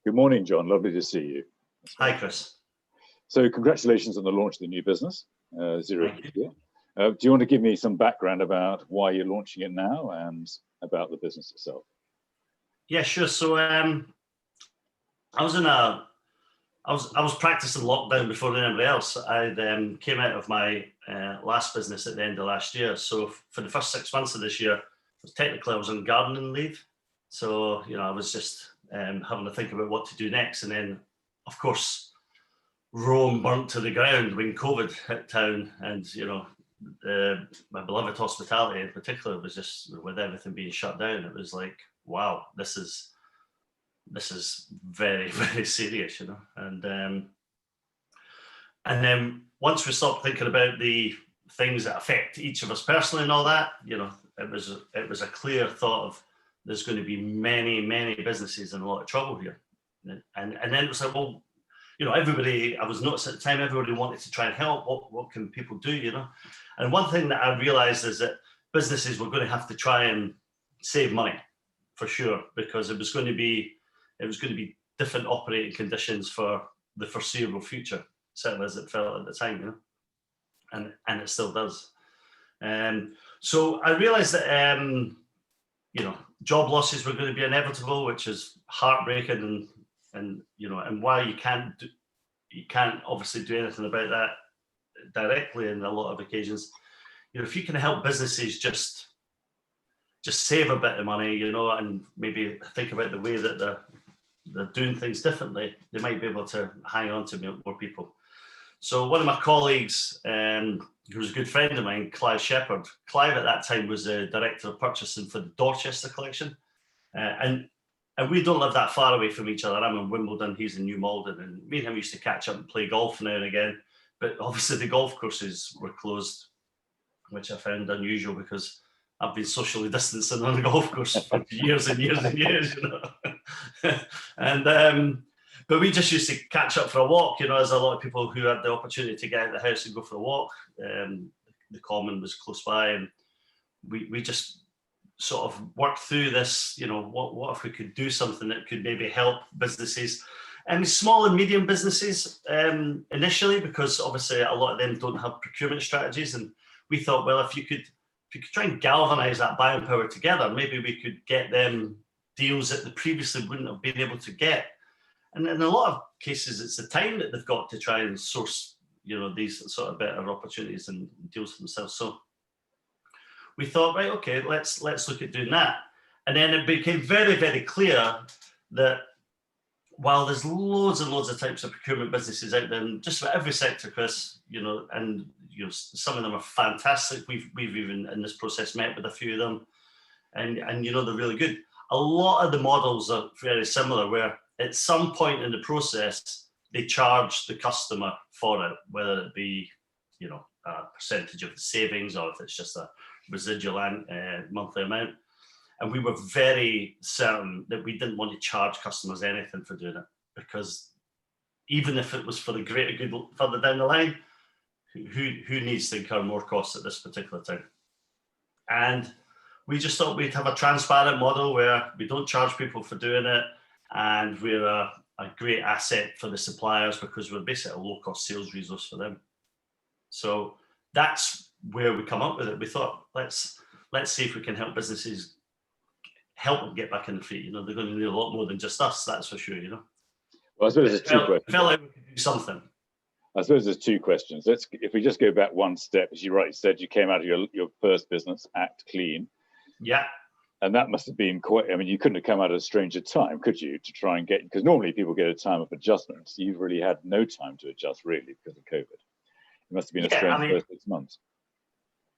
Good morning, John. Lovely to see you. Hi, Chris. So congratulations on the launch of the new business, Zero Procure. Do you want to give me some background about why you're launching it now and about the business itself? Yeah, sure. So I was practicing lockdown before anybody else. I came out of my last business at the end of last year. So for the first 6 months of this year, I was on gardening leave. So, I was just having to think about what to do next. And then, of course, Rome burnt to the ground when COVID hit town. And, my beloved hospitality in particular was just, with everything being shut down, it was like, wow, this is very, very serious, And then once we stopped thinking about the things that affect each of us personally and all that, it was a clear thought of there's going to be many, many businesses in a lot of trouble here. And then it was like, well, everybody, I was noticing at the time, everybody wanted to try and help. What can people do, And one thing that I realized is that businesses were going to have to try and save money for sure, because it was going to be different operating conditions for the foreseeable future, certainly as it felt at the time, and it still does. So I realized that, job losses were going to be inevitable, which is heartbreaking, and why you can't obviously do anything about that directly in a lot of occasions. If you can help businesses just save a bit of money, and maybe think about the way that they're doing things differently, they might be able to hang on to more people. So one of my colleagues, who was a good friend of mine, Clive Sheppard. Clive at that time was the director of purchasing for the Dorchester collection. And we don't live that far away from each other. I'm in Wimbledon, he's in New Malden, and me and him used to catch up and play golf now and again. But obviously the golf courses were closed, which I found unusual because I've been socially distancing on the golf course for years and years and years, But we just used to catch up for a walk, as a lot of people who had the opportunity to get out of the house and go for a walk. The common was close by, and we just sort of worked through this, what if we could do something that could maybe help businesses, and small and medium businesses initially, because obviously a lot of them don't have procurement strategies. And we thought, well, if you could try and galvanize that buying power together, maybe we could get them deals that they previously wouldn't have been able to get. And in a lot of cases, it's the time that they've got to try and source, these sort of better opportunities and deals for themselves. So we thought, right, okay, let's look at doing that. And then it became very, very clear that while there's loads and loads of types of procurement businesses out there, and just about every sector, Chris, some of them are fantastic. We've even in this process met with a few of them, and they're really good. A lot of the models are very similar, where at some point in the process, they charge the customer for it, whether it be, a percentage of the savings, or if it's just a residual monthly amount. And we were very certain that we didn't want to charge customers anything for doing it, because even if it was for the greater good further down the line, who needs to incur more costs at this particular time? And we just thought we'd have a transparent model where we don't charge people for doing it, and we're a great asset for the suppliers because we're basically a low-cost sales resource for them. So that's where we come up with it. We thought, let's see if we can help businesses, help them get back on the feet. They're going to need a lot more than just us, that's for sure. Well, I suppose there's two questions. Felt like we could do something. I suppose there's two questions. If we just go back one step, as you rightly said, you came out of your first business, Act Clean. Yeah. And that must have been quite, you couldn't have come out at a stranger time, could you, to try and get, because normally people get a time of adjustment. So you've really had no time to adjust, really, because of COVID. It must have been a strange first 6 months.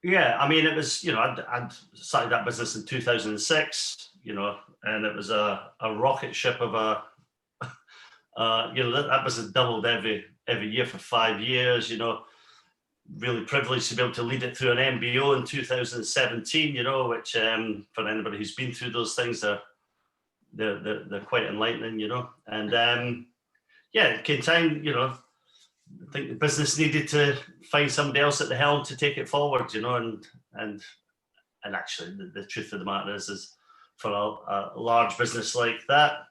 Yeah, it was, I'd started that business in 2006, and it was a rocket ship of that business doubled every year for 5 years, really privileged to be able to lead it through an MBO in 2017, which for anybody who's been through those things, they're quite enlightening, And it came time, I think the business needed to find somebody else at the helm to take it forward, and actually the truth of the matter is for a large business like that,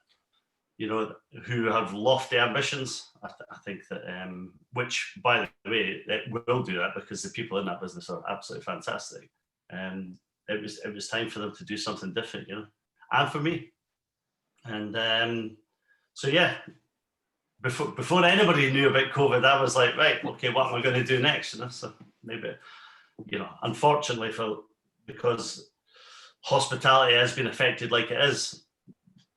who have lofty ambitions. I think that, which, by the way, it will do that because the people in that business are absolutely fantastic. And it was time for them to do something different, and for me. And so, yeah, before anybody knew about COVID, I was like, right, okay, what am I going to do next? So maybe, unfortunately, because hospitality has been affected like it is,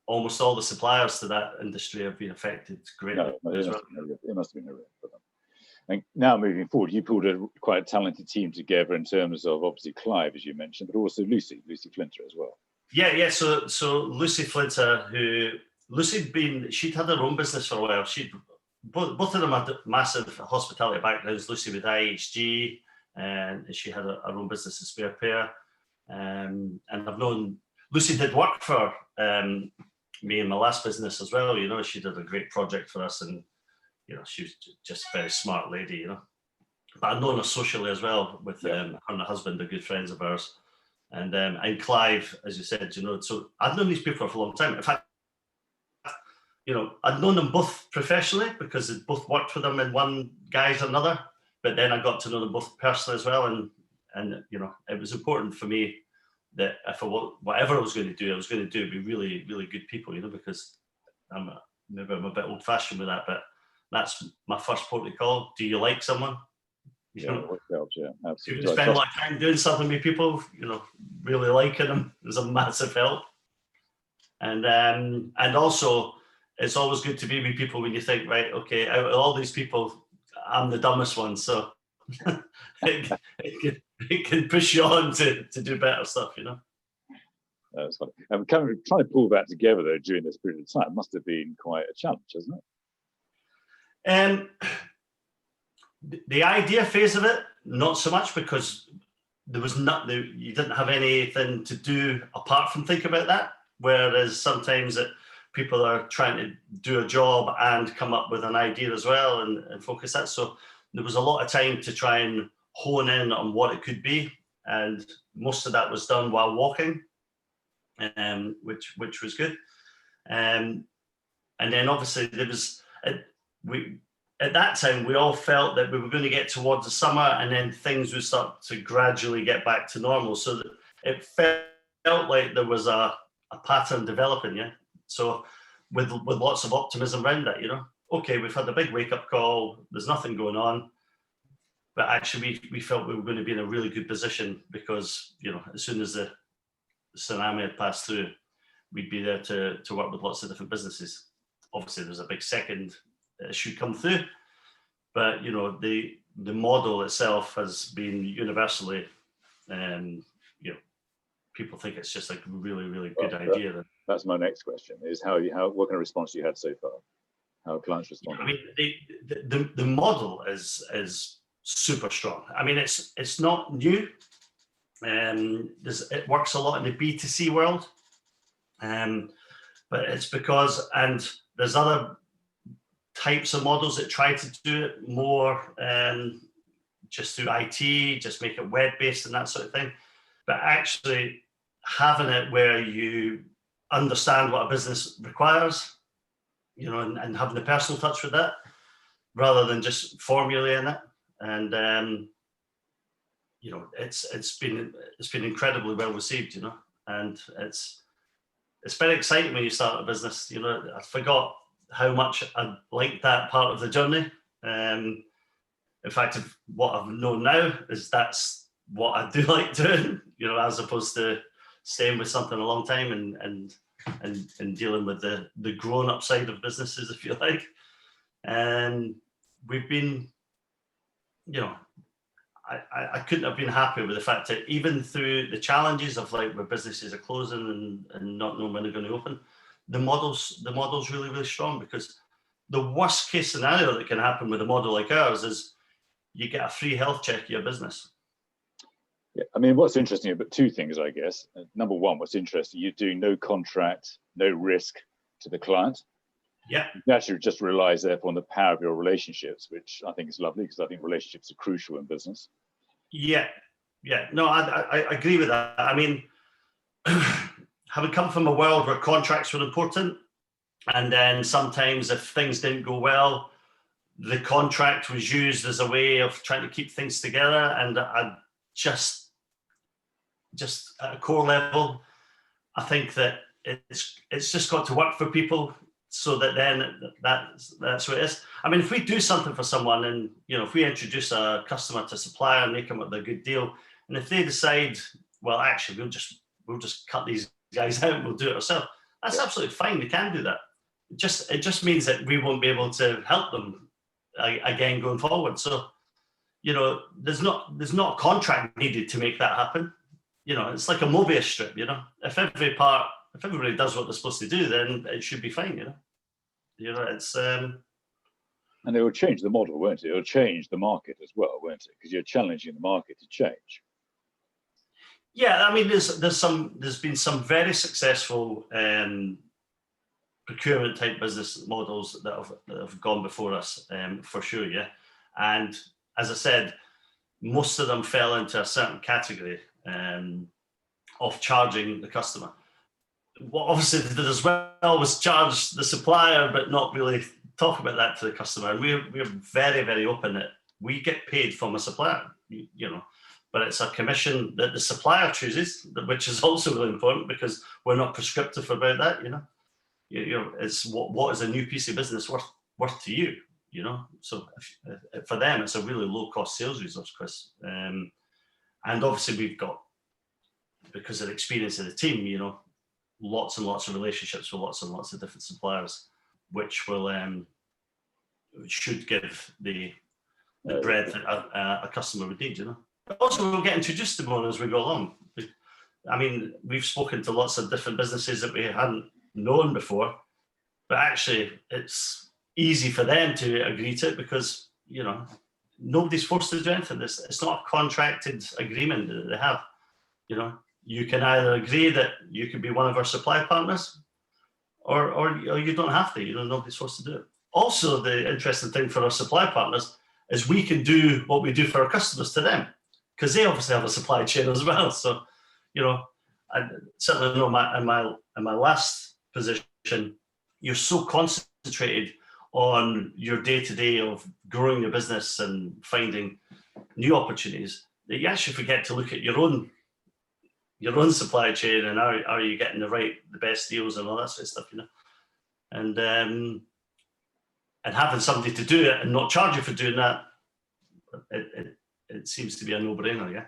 almost all the suppliers to that industry have been affected greatly. It must have been horrific for them. And now moving forward, you pulled quite a talented team together in terms of obviously Clive, as you mentioned, but also Lucy Flinter as well. Yeah. So Lucy Flinter, she'd had her own business for a while. Both of them had massive hospitality backgrounds. Lucy with IHG, and she had her own business in Spare Pair. And I've known Lucy did work for me in my last business as well. She did a great project for us, and she was just a very smart lady. But I've known her socially as well. With her and her husband are good friends of ours, and Clive, as you said, So I've known these people for a long time. In fact, I'd known them both professionally because they'd both worked for them in one guise or another. But then I got to know them both personally as well, and it was important for me that whatever I was going to do with really, really good people, because maybe I'm a bit old fashioned with that, but that's my first port of call. Do you like someone? Absolutely. If you spend a lot of time doing something with people, really liking them is a massive help. And also, it's always good to be with people when you think, right, okay, out of all these people, I'm the dumbest one, so it can push you on to do better stuff, That's funny. And trying to pull that together though during this period of time must have been quite a challenge, hasn't it? The idea phase of it, not so much, because you didn't have anything to do apart from think about that. Whereas sometimes people are trying to do a job and come up with an idea as well and focus that. So there was a lot of time to try and hone in on what it could be, and most of that was done while walking, which was good. And then obviously at that time we all felt that we were going to get towards the summer, and then things would start to gradually get back to normal. So that it felt like there was a pattern developing, So with lots of optimism around that, Okay, we've had a big wake-up call, there's nothing going on. But actually, we felt we were going to be in a really good position because, as soon as the tsunami had passed through, we'd be there to work with lots of different businesses. Obviously, there's a big second issue come through, but, the model itself has been universally, people think it's just like a really, really good idea. That's my next question: is what kind of response you had so far? How clients respond? I mean, the model is super strong. I mean, it's not new. It works a lot in the B2C world, but it's because, and there's other types of models that try to do it more just through IT, just make it web-based and that sort of thing. But actually having it where you understand what a business requires, and having the personal touch with that, rather than just formulating it. And it's been incredibly well received, and it's very exciting when you start a business. I forgot how much I liked that part of the journey. In fact, what I've known now is that's what I do like doing, as opposed to staying with something a long time and dealing with the grown-up side of businesses, if you like. And we've been, I couldn't have been happier with the fact that even through the challenges of like where businesses are closing and not knowing when they're going to open, the model's really, really strong, because the worst case scenario that can happen with a model like ours is you get a free health check of your business. Yeah, I mean, what's interesting about two things, I guess. Number one, what's interesting, you're doing no contract, no risk to the client. Yeah. You actually just relies therefore on the power of your relationships, which I think is lovely, because I think relationships are crucial in business. Yeah. No, I agree with that. I mean, having come from a world where contracts were important, And then sometimes if things didn't go well, the contract was used as a way of trying to keep things together. And I just at a core level, I think that it's just got to work for people, so that then that's what it is. I mean, if we do something for someone, and if we introduce a customer to a supplier and they come up with a good deal, and if they decide, well, actually we'll just cut these guys out and we'll do it ourselves, that's absolutely fine. We can do that. It just means that we won't be able to help them again going forward. So there's not a contract needed to make that happen. It's like a Mobius strip. If everybody does what they're supposed to do, then it should be fine. It's and it will change the model, won't it? It'll change the market as well, won't it? Because you're challenging the market to change. Yeah, I mean, there's been some very successful procurement type business models that have gone before us, for sure. Yeah, and as I said, most of them fell into a certain category of charging the customer. What obviously they did as well was charge the supplier, but not really talk about that to the customer. And we're very, very open that we get paid from a supplier, but it's a commission that the supplier chooses, which is also really important because we're not prescriptive about that. It's what is a new piece of business worth to you. So for them, it's a really low cost sales resource, Chris. And obviously we've got, because of the experience of the team, lots and lots of relationships with lots and lots of different suppliers, which will should give the breadth that a customer would need. But also we'll get introduced to more as we go along. I mean, we've spoken to lots of different businesses that we hadn't known before, but actually it's easy for them to agree to it because nobody's forced to do anything. It's not a contracted agreement that they have. You can either agree that you could be one of our supply partners, or you don't have to. Nobody's forced to do it. Also, the interesting thing for our supply partners is we can do what we do for our customers to them, because they obviously have a supply chain as well. So, I certainly know in my last position, you're so concentrated on your day-to-day of growing your business and finding new opportunities that you actually forget to look at your own supply chain and are you getting the best deals and all that sort of stuff, and having somebody to do it and not charge you for doing that, it seems to be a no-brainer. Yeah,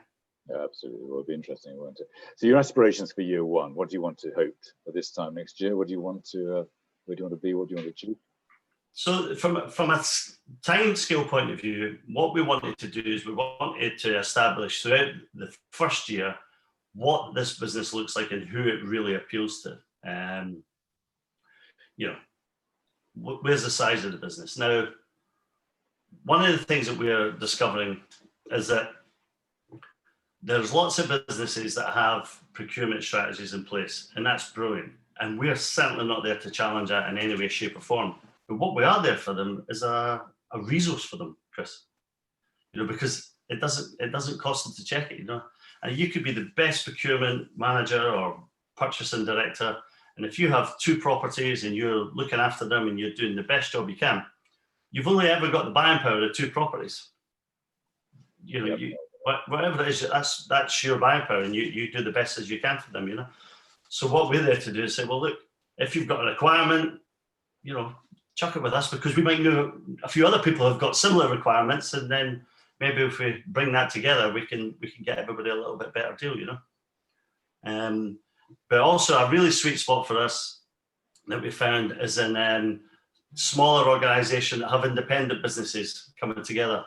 absolutely. Well, it'll be interesting, won't it? So your aspirations for year one, what do you want to hope for this time next year? What do you want to where do you want to be? What do you want to achieve? So from a time scale point of view, what we wanted to do is we wanted to establish throughout the first year what this business looks like and who it really appeals to. Where's the size of the business? Now, one of the things that we're discovering is that there's lots of businesses that have procurement strategies in place, and that's brilliant. And we're certainly not there to challenge that in any way, shape, or form. But what we are there for them is a resource for them, Chris. Because it doesn't cost them to check it. And you could be the best procurement manager or purchasing director, and if you have 2 properties and you're looking after them and you're doing the best job you can, you've only ever got the buying power of 2 properties. Whatever it is, that's your buying power, and you do the best as you can for them. So what we're there to do is say, well, look, if you've got a requirement, chuck it with us, because we might know a few other people have got similar requirements, and then maybe if we bring that together, we can get everybody a little bit better deal. But also a really sweet spot for us that we found is in smaller organisations that have independent businesses coming together,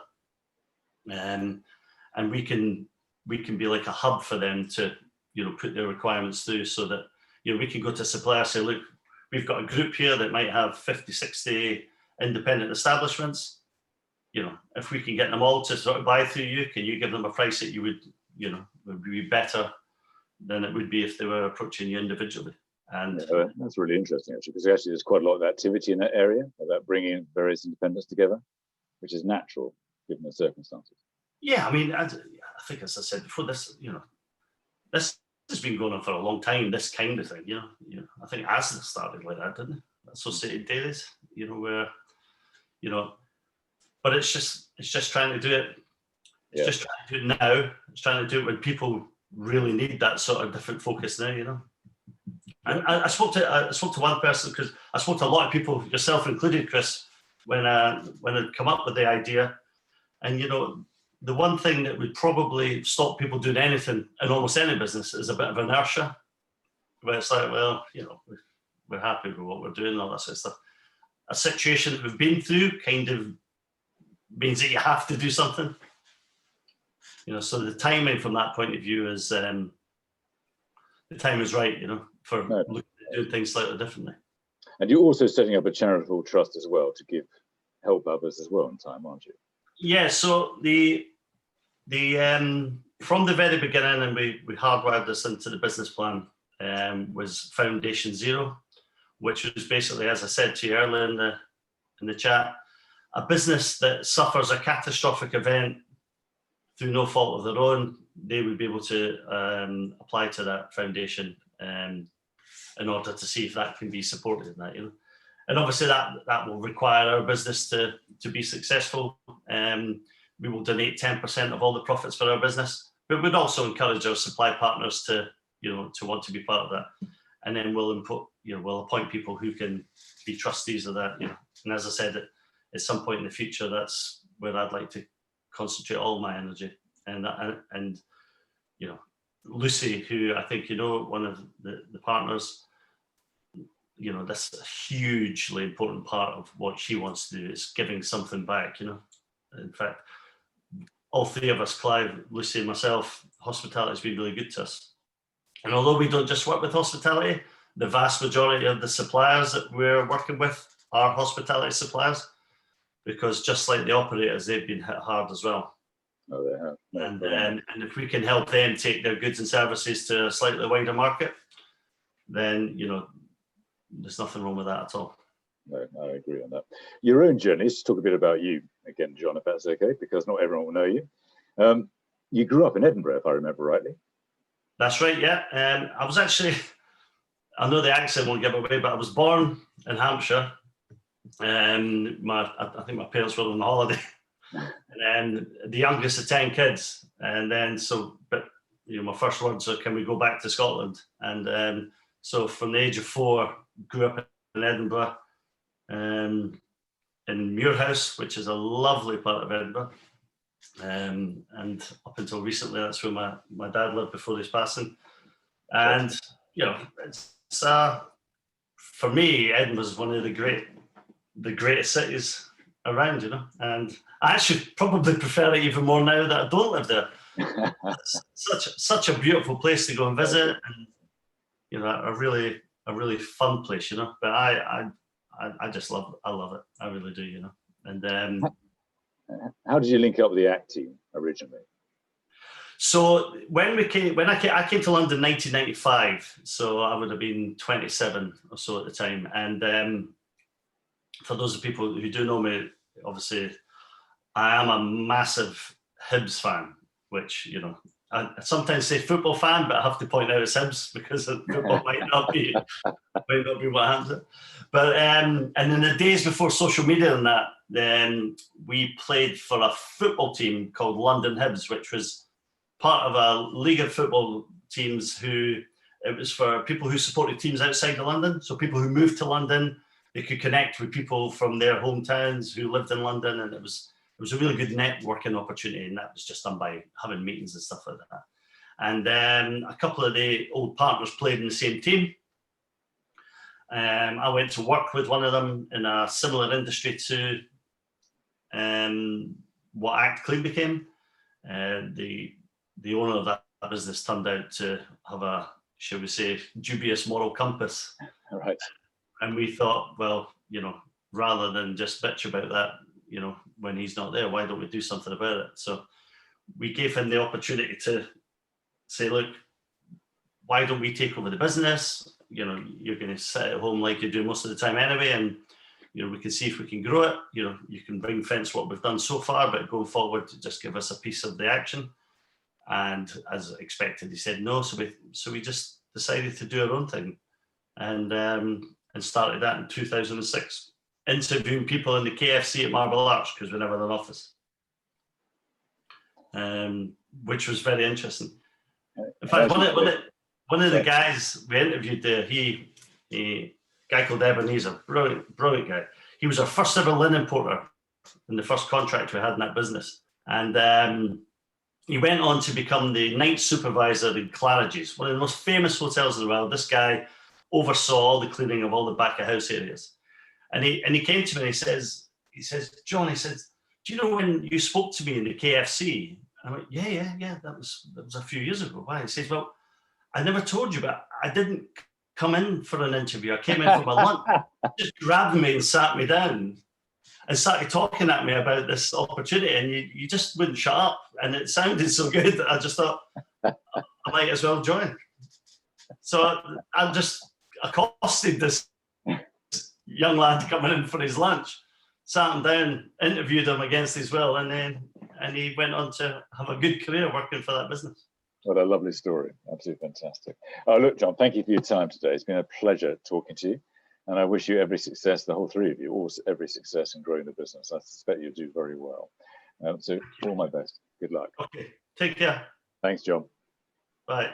and we can be like a hub for them to put their requirements through, so that we can go to a supplier and say, look, we've got a group here that might have 50, 60 independent establishments. If we can get them all to sort of buy through you, can you give them a price that you would be better than it would be if they were approaching you individually? And that's really interesting, actually, because actually there's quite a lot of activity in that area about bringing various independents together, which is natural given the circumstances. Yeah, I mean, I think, as I said before, this has been going on for a long time. This kind of thing, I think Asda started like that, didn't it? associated dairies, where, but it's just trying to do it. It's just trying to do it now. It's trying to do it when people really need that sort of different focus now, And I spoke to one person, because I spoke to a lot of people, yourself included, Chris, when I'd come up with the idea. And, the one thing that would probably stop people doing anything in almost any business is a bit of inertia, where it's like, well, we're happy with what we're doing and all that sort of stuff. A situation that we've been through kind of means that you have to do something. So the timing from that point of view is, the time is right, for looking at doing things slightly differently. And you're also setting up a charitable trust as well to help others as well in time, aren't you? Yeah, so the from the very beginning, and we hardwired this into the business plan, was Foundation Zero, which was basically, as I said to you earlier in the chat, a business that suffers a catastrophic event through no fault of their own. They would be able to apply to that foundation in order to see if that can be supported in that, And obviously that will require our business to be successful. We will donate 10% of all the profits for our business, but we'd also encourage our supply partners to want to be part of that. And then we'll appoint people who can be trustees of that, And as I said, at some point in the future, that's where I'd like to concentrate all my energy. And Lucy, who I think one of the partners, that's a hugely important part of what she wants to do, is giving something back. In fact, all three of us, Clive, Lucy and myself, hospitality has been really good to us. And although we don't just work with hospitality, the vast majority of the suppliers that we're working with are hospitality suppliers, because just like the operators, they've been hit hard as well. Oh, they have. And if we can help them take their goods and services to a slightly wider market, then, there's nothing wrong with that at all. No, I agree on that. Your own journey, let's talk a bit about you again, John, if that's okay, because not everyone will know you. You grew up in Edinburgh, if I remember rightly. That's right, yeah. I was actually, I know the accent won't give away, but I was born in Hampshire. I think my parents were on holiday. And the youngest of 10 kids. And then, my first words are, can we go back to Scotland? And so from the age of 4, grew up in Edinburgh, in Muirhouse, which is a lovely part of Edinburgh. And up until recently, that's where my dad lived before his passing. And, it's for me, Edinburgh is one of the greatest cities around, and I actually probably prefer it even more now that I don't live there. It's such a beautiful place to go and visit, and a really fun place, but I just love it. I really do, and how did you link up with the ACT team originally? So when I came to London in 1995, so I would have been 27 or so at the time, and for those of people who do know me, obviously, I am a massive Hibs fan, which, I sometimes say football fan, but I have to point out it's Hibs because football might not be what happens. But and in the days before social media and that, then we played for a football team called London Hibs, which was part of a league of football teams it was for people who supported teams outside of London. So people who moved to London, they could connect with people from their hometowns who lived in London, and it was a really good networking opportunity, and that was just done by having meetings and stuff like that. And a couple of the old partners played in the same team. I went to work with one of them in a similar industry to what ACT Clean became. The owner of that business turned out to have a, shall we say, dubious moral compass. Right. And we thought, well, rather than just bitch about that, when he's not there, why don't we do something about it? So we gave him the opportunity to say, look, why don't we take over the business? You're going to sit at home like you do most of the time anyway, and we can see if we can grow it. You can ring fence what we've done so far, but going forward, just give us a piece of the action. And as expected, he said no. So we just decided to do our own thing, and and started that in 2006, interviewing people in the KFC at Marble Arch because we never had an office, which was very interesting. In fact, one of the guys we interviewed there, a guy called Ebenezer, brilliant guy. He was our first ever linen porter in the first contract we had in that business. And he went on to become the night supervisor in Claridge's, one of the most famous hotels in the world. This guy oversaw all the cleaning of all the back of house areas. And he came to me and he says, John, he says, do you know when you spoke to me in the KFC? And I went, yeah, that was a few years ago. Why? He says, well, I never told you, but I didn't come in for an interview. I came in for my lunch. Just grabbed me and sat me down and started talking at me about this opportunity, and you just wouldn't shut up. And it sounded so good that I just thought I might as well join. So I just accosted this young lad coming in for his lunch, sat him down, interviewed him against his will, and he went on to have a good career working for that business. What a lovely story. Absolutely fantastic. Oh, look, John, thank you for your time today. It's been a pleasure talking to you. And I wish you every success, the whole three of you, every success in growing the business. I suspect you'll do very well. So all my best. Good luck. Okay. Take care. Thanks, John. Bye.